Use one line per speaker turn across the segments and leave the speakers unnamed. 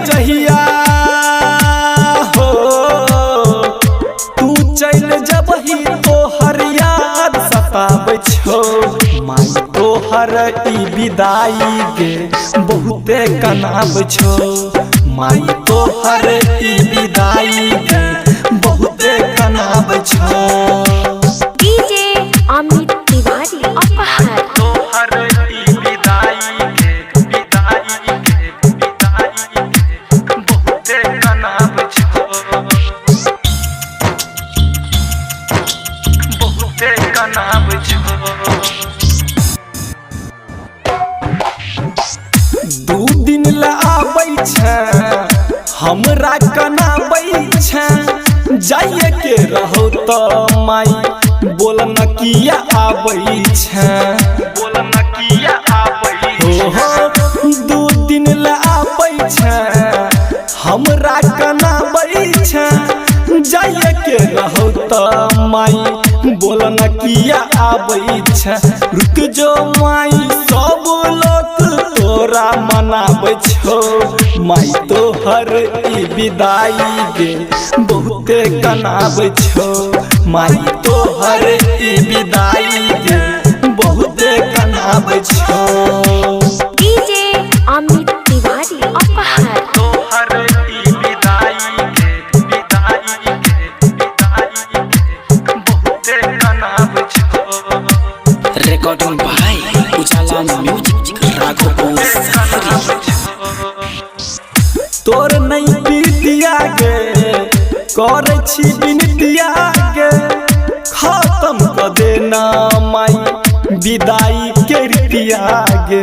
जहिया हो तू चल जबही तोहर याद सताबै छौ माई तोहर ई विदाई गे बहुते कनाब छौ माई तोहर ई विदाई गे बहुते कनाब छौ
डीजे अमित तिवारी अपहर
तोहर ई विदाई गे बहुते कनाब छौ बहुते कनाब छौ दू दिन ला आबै छै हमरा कनाबै छै जाइए के रहो त माई बोल न किया आबै छै बोल न किया आबै हो दू दिन ला आबै छै हमरा कनाबै छै जाइए के रहो त माई बोल न किया आबै छै रुक जो माई सब लोग तोरा मनाबै छौ माई तोहर ई विदाई गे बहुते कनाबै छौ माई तोहर ई विदाई गे बहुते कनाबै छौ
डीजे अमित तिवारी अपहर
तोहर ई विदाई गे बहुते कनाबै छौ
रिकॉर्डिंग भाई उजाला म्यूजिक राघोपुर
तोर नहीं पीतिया गे करे छी बिनतिया गे खत्म कर देना माई विदाई के रितिया गे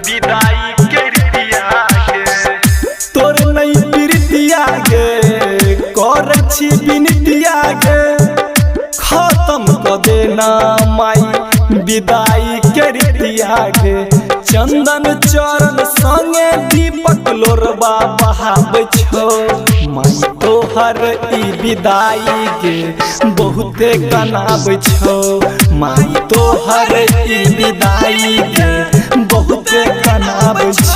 विदाई के रितिया गे तोर नहीं पीतिया गे करे छी बिनतिया गे खत्म कर देना माई विदाई के रितिया गे चंदन चरण संगे दीपक लोरबा बहाबै छौ माई तोहर ई विदाई गे बहुते कनाबै छौ माई तोहर ई विदाई गे बहुते कनाबै छौ।